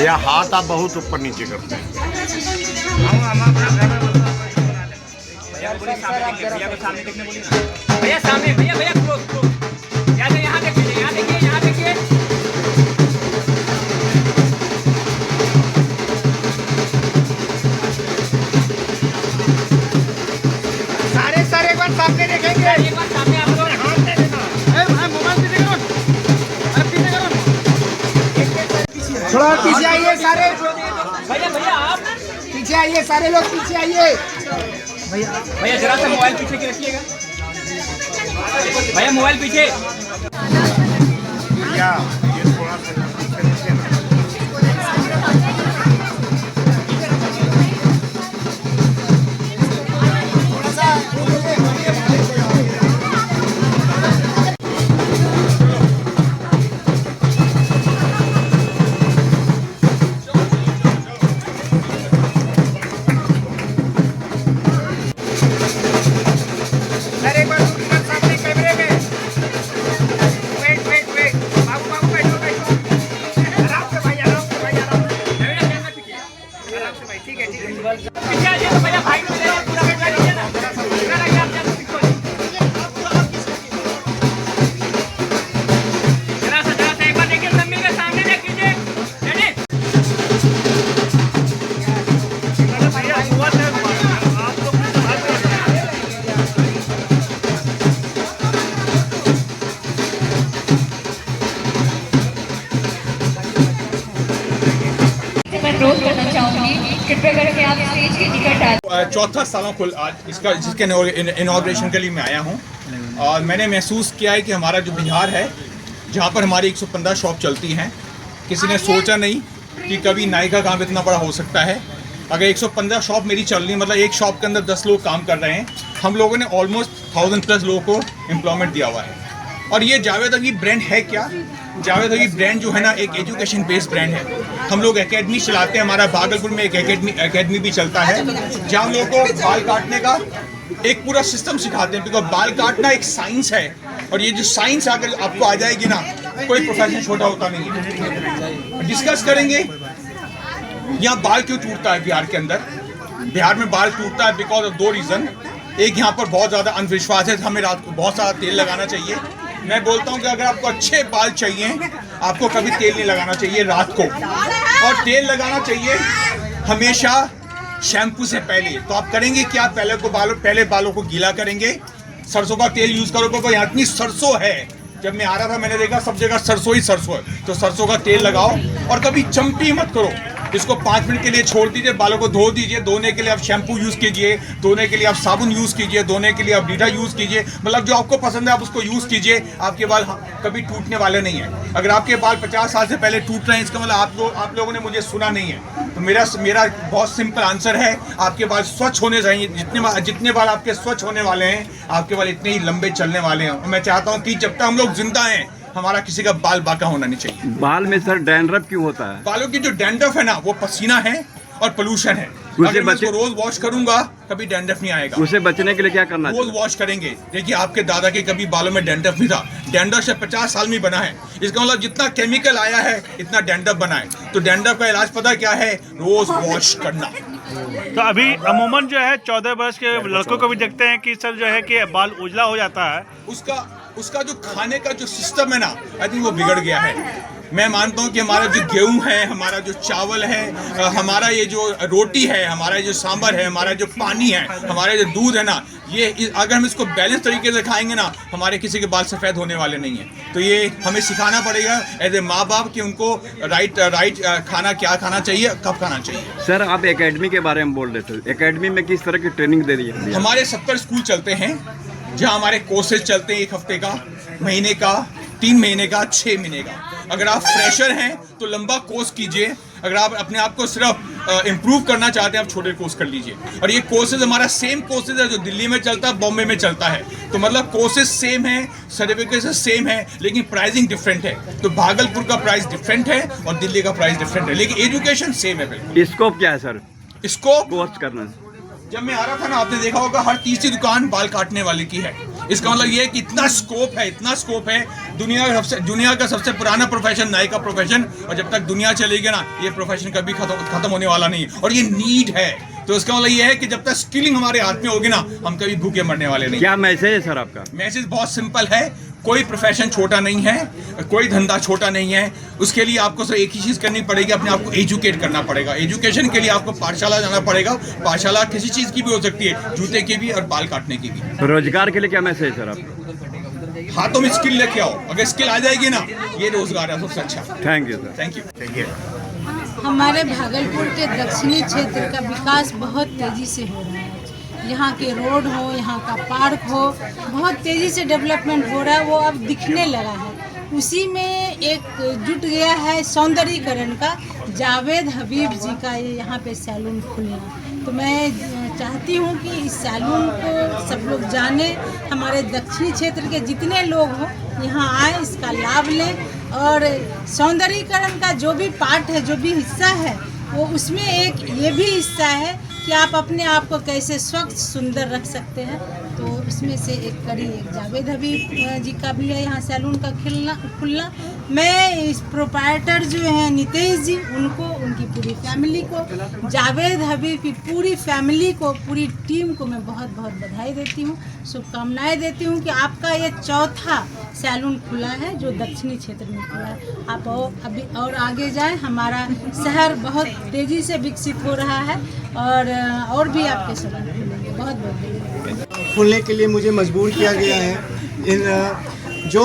भैया हाथ आप बहुत ऊपर नीचे करते हैं। भैया सामने, भैया भैया क्लोज क्लोज, यहाँ देखिए, यहाँ देखिए, यहाँ देखिए। सारे एक बार सामने देखेंगे। एक बार सामने आप लोग हाथ दे देना। मोबाइल पीछे करो, पीछे करो। थोड़ा पीछे आइए सारे। भैया भैया आप पीछे आइए, सारे लोग पीछे आइए। भैया जरा सा मोबाइल पीछे की रखिएगा। भैया मोबाइल पीछे। भैया ये थोड़ा सा पीछे नीचे ना। सर एक बार सामने कैमरे में। वेट बाबू बैठो आराम से भाई, आराम से भाई, आराम से भाई। ठीक है। पीछे आ जाइए तो भैया भाई को ले पूरा बैठा लीजिए ना। इधर आइए आप, जरा सा एक बार देखिए, सब मिलकर सामने देख लीजिए। रेडी? मैं रोल करना चाहूंगी, कृपया करके आप स्टेज की टिकट डाल। चौथा सालों को आज इसका जिसके इनॉग्रेशन के लिए मैं आया हूँ और मैंने महसूस किया है कि हमारा जो बिहार है, जहाँ पर हमारी 115 शॉप चलती हैं, किसी ने सोचा नहीं कि कभी नाई का काम इतना बड़ा हो सकता है। अगर 115 शॉप मेरी चल रही, मतलब एक शॉप के अंदर 10 लोग काम कर रहे हैं। हम लोगों ने ऑलमोस्ट 1000+ लोगों को एम्प्लॉयमेंट दिया हुआ है। और ये जावेद अली ब्रांड है क्या? जावेद अली ब्रांड जो है ना, एक एजुकेशन बेस्ड ब्रांड है। हम लोग एकेडमी चलाते हैं, हमारा भागलपुर में एक एकेडमी भी चलता है, जहाँ हम लोगों को बाल काटने का एक पूरा सिस्टम सिखाते हैं। बिकॉज बाल काटना एक साइंस है, और ये जो साइंस अगर आपको आ जाएगी ना, कोई प्रोफेशन छोटा होता नहीं है। डिस्कस करेंगे यहाँ बाल क्यों टूटता है बिहार के अंदर। बिहार में बाल टूटता है बिकॉज ऑफ 2 रीज़न। एक, यहाँ पर बहुत ज़्यादा अंधविश्वास है, हमें रात को बहुत सारा तेल लगाना चाहिए। मैं बोलता हूँ कि अगर आपको अच्छे बाल चाहिए, आपको कभी तेल नहीं लगाना चाहिए रात को, और तेल लगाना चाहिए हमेशा शैम्पू से पहले। तो आप करेंगे क्या? पहले बालों को गीला करेंगे, सरसों का तेल यूज़ करोगे। तो यहाँ इतनी सरसों है, जब मैं आ रहा था मैंने देखा सब जगह सरसों ही सरसों है। तो सरसों का तेल लगाओ, और कभी चंपी मत करो। इसको 5 मिनट के लिए छोड़ दीजिए, बालों को धो दीजिए। धोने के लिए आप शैम्पू यूज़ कीजिए, धोने के लिए आप साबुन यूज़ कीजिए, धोने के लिए आप रीठा यूज़ कीजिए। मतलब जो आपको पसंद है आप उसको यूज़ कीजिए। आपके बाल कभी टूटने वाले नहीं हैं। अगर आपके बाल 50 साल से पहले टूट रहे हैं, इसका मतलब आप लोगों ने मुझे सुना नहीं है। तो मेरा बहुत सिंपल आंसर है, आपके बाल स्वच्छ होने चाहिए। जितने बाल आपके स्वच्छ होने वाले हैं, आपके बाल इतने ही लंबे चलने वाले हैं। मैं चाहता हूँ कि जब तक हम लोग जिंदा हैं, हमारा किसी का बाल बाका होना नहीं चाहिए। बाल में सर डैंड्रफ क्यों होता है? बालों की जो डैंड्रफ है ना, वो पसीना है और पोल्यूशन है। अगर मैं इसको रोज वॉश करूंगा, कभी डैंड्रफ नहीं आएगा। उसे बचने के लिए क्या करना रोज वॉश करेंगे। देखिए आपके दादा के कभी बालों में डैंड्रफ नहीं था। डैंड्रफ से 50 साल में बना है। इसका मतलब जितना केमिकल आया है, इतना डैंड्रफ बना है। तो डैंड्रफ का इलाज पता क्या है? रोज वॉश करना। तो अभी अमूमन जो है 14 वर्ष के लड़कों को भी देखते हैं कि सर जो है कि बाल उजला हो जाता है। उसका जो खाने का जो सिस्टम है ना, आई थिंक वो बिगड़ गया है। मैं मानता हूँ कि हमारा जो गेहूं है, हमारा जो चावल है, हमारा ये जो रोटी है, हमारा जो सांभर है, हमारा जो पानी है, हमारा जो दूध है ना, ये अगर हम इसको बैलेंस तरीके से खाएंगे ना, हमारे किसी के बाल सफ़ेद होने वाले नहीं हैं। तो ये हमें सिखाना पड़ेगा एज ए माँ बाप कि उनको राइट खाना क्या खाना चाहिए, कब खाना चाहिए। सर आप एकेडमी के बारे में बोल रहे थे, एकेडमी में किस तरह की ट्रेनिंग दे रही है? हमारे 70 स्कूल चलते हैं, जहाँ हमारे कोर्सेज चलते हैं 1 हफ्ते का, महीने का, 3 महीने का, 6 महीने का। अगर आप फ्रेशर हैं तो लंबा कोर्स कीजिए। अगर आप अपने आप को सिर्फ इम्प्रूव करना चाहते हैं, आप छोटे कोर्स कर लीजिए। और ये कोर्सेज हमारा सेम कोर्सेज है जो दिल्ली में चलता है, बॉम्बे में चलता है। तो मतलब कोर्सेज सेम है, सर्टिफिकेट सेम है, लेकिन प्राइसिंग डिफरेंट है। तो भागलपुर का प्राइस डिफरेंट है और दिल्ली का प्राइस डिफरेंट है, लेकिन एजुकेशन सेम है। बिल्कुल। स्कोप क्या है सर? स्कोप कोर्स करना, जब मैं आ रहा था ना, आपने देखा होगा हर तीसरी दुकान बाल काटने वाले की है। इसका मतलब ये है कि इतना स्कोप है दुनिया का सबसे पुराना प्रोफेशन नाई का प्रोफेशन, और जब तक दुनिया चलेगी ना ये प्रोफेशन कभी खत्म होने वाला नहीं है, और ये नीड है। तो इसका मतलब ये है कि जब तक स्किलिंग हमारे हाथ में होगी ना हम कभी भूखे मरने वाले नहीं। क्या मैसेज है सर आपका? मैसेज बहुत सिंपल है, कोई प्रोफेशन छोटा नहीं है, कोई धंधा छोटा नहीं है। उसके लिए आपको सिर्फ एक ही चीज़ करनी पड़ेगी, अपने आप को एजुकेट करना पड़ेगा। एजुकेशन के लिए आपको पाठशाला जाना पड़ेगा। पाठशाला किसी चीज़ की भी हो सकती है, जूते की भी और बाल काटने की भी। रोजगार के लिए क्या मैसेज है सर आपका? हाथों में स्किल लेके आओ, अगर स्किल आ जाएगी ना ये रोजगार है सबसे अच्छा। Thank you sir. Thank you. देखिए हमारे भागलपुर के दक्षिणी क्षेत्र का विकास बहुत तेज़ी से हो रहा है। यहाँ के रोड हो, यहाँ का पार्क हो, बहुत तेज़ी से डेवलपमेंट हो रहा है, वो अब दिखने लगा है। उसी में एक जुट गया है सौंदर्यीकरण का, जावेद हबीब जी का ये यहाँ पे सैलून खुलना। तो मैं चाहती हूँ कि इस सैलून को सब लोग जाने, हमारे दक्षिणी क्षेत्र के जितने लोग हों यहाँ आए, इसका लाभ लें, और सौंदर्यीकरण का जो भी पार्ट है, जो भी हिस्सा है, वो उसमें एक ये भी हिस्सा है कि आप अपने आप को कैसे स्वच्छ सुंदर रख सकते हैं। तो उसमें से एक कड़ी एक जावेद हबीब जी का भी है यहाँ सैलून का खुलना। मैं इस प्रोप्राइटर जो हैं नितेश जी, उनको, उनकी पूरी फैमिली को, जावेद हबीब की पूरी फैमिली को, पूरी टीम को मैं बहुत बहुत बधाई देती हूँ, शुभकामनाएं देती हूँ कि आपका ये चौथा सैलून खुला है जो दक्षिणी क्षेत्र में खुला है। आप अभी और आगे जाएं, हमारा शहर बहुत तेज़ी से विकसित हो रहा है, और भी आपके सैलून खुलेंगे। बहुत बहुत धन्यवाद। खोलने के लिए मुझे मजबूर किया गया है। जो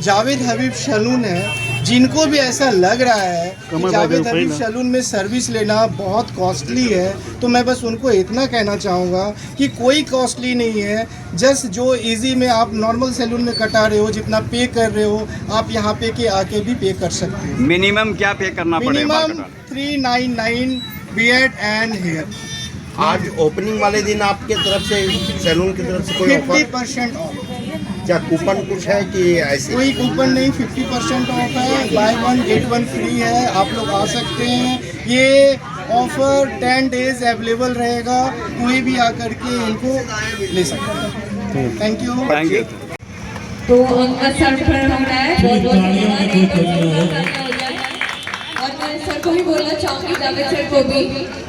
जावेद हबीब सैलून है, जिनको भी ऐसा लग रहा है कि जावेद हबीब सैलून में सर्विस लेना बहुत कॉस्टली है, तो मैं बस उनको इतना कहना चाहूँगा कि कोई कॉस्टली नहीं है। जस्ट जो इजी में आप नॉर्मल सैलून में कटा रहे हो, जितना पे कर रहे हो, आप यहाँ पे के आके भी पे कर सकते हो। मिनिमम क्या पे करना पड़ेगा? Minimum 399 beard and hair. आज ओपनिंग वाले दिन आपके तरफ से सैलून की तरफ से कोई ऑफर, 50% ऑफ। क्या कूपन कुछ है कि ऐसे? कोई कूपन नहीं, 50% ऑफ है, बाय 1 गेट 1 फ्री है। आप लोग आ सकते हैं। ये ऑफर 10 डेज अवेलेबल रहेगा, कोई भी आकर के इनको ले सकता है। Thank you. Thank you. तो उनका सर पर हो रहा है, बहुत बहुत धन्यवाद। और मैं सर को भी बोलना चाहूँगी, जावेद सर को भी,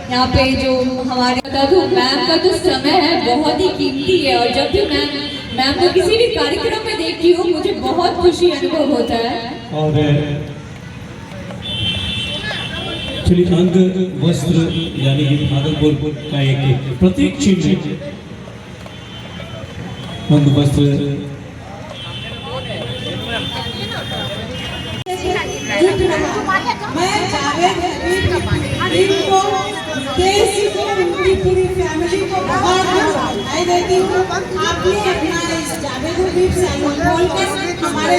यहाँ पे जो हमारे बता दूँ, मैम का जो समय है बहुत ही कीमती है, और जब भी मैम को किसी भी कार्यक्रम में देखती हूँ मुझे बहुत खुशी अनुभव होता है। और चलिए, अंग वस्त्र यानी कि भागलपुर का एक प्रतीक चिन्ह अंग वस्त्र। मैं जावेद हबीब को, देश को, उनकी पूरी फैमिली को बहुत बधाई देती हूँ। आपने अपना इस जावेद हबीब सैलून खोलकर हमारे,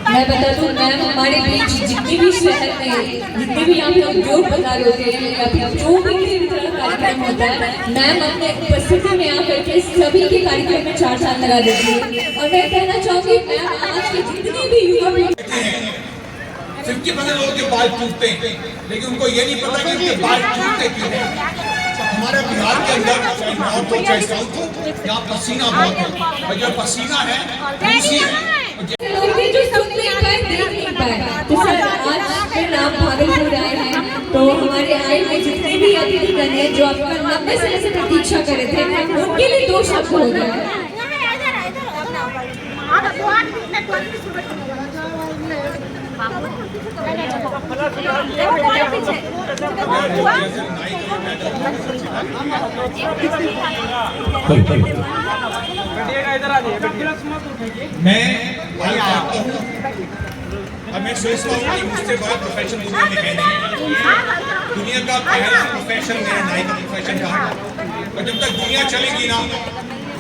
मैं बता दूँ मैम, हमारे बीच जितने भी शहर में जितने भी यहाँ पे उद्योग बाजार होते हैं या फिर जो भी किसी तरह का कार्यक्रम होता है, मैम अपने उपस्थिति में आकर के सभी के कार्यक्रम में 4 साल लगा देती है। और मैं कहना चाहूँगी मैम, आज के जितने भी युवा 50% लोगों के बाल टूटते हैं, लेकिन उनको ये नहीं पता कि उनके बाल टूटते क्यों हैं। हमारे बिहार के अंदर चाहे नॉर्थ हो चाहे साउथ हो, यहाँ पसीना बहुत है, और जो पसीना है उसी लोग भी जो सुन नहीं पाए, देख नहीं पाए। तो सर आज फिर आप भागलपुर आए हैं, तो हमारे आए हुए जितने भी अतिथिगण हैं जो आपका लंबे समय से प्रतीक्षा कर रहे थे, उनके लिए 2 शब्द हो गए। मैं बाल काटता हूँ, और मैं सोचता हूँ कि मुझसे बड़ा प्रोफेशन दुनिया में है नहीं। दुनिया का पहला प्रोफेशन मेरा नाई का प्रोफेशन रहा, और जब तक दुनिया चलेगी ना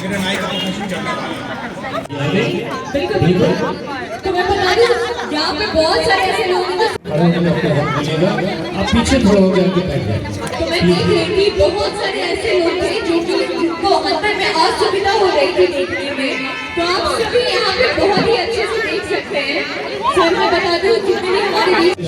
मेरा नाई का प्रोफेशन चलने वाला है। बिल्कुल। तो मैं बता दूं, यहाँ पे बहुत सारे ऐसे लोग हैं आप पीछे थोड़ा हो जाएंगे। तो मैं देख रही थी बहुत सारे ऐसे लोग हैं जो कि जिनको अंदर में असुविधा हो रही थी देखने में, तो आप सभी यहाँ पे बहुत ही अच्छे से देख सकते हैं। सर मैं बता दूं, जितने भी हमारे बीच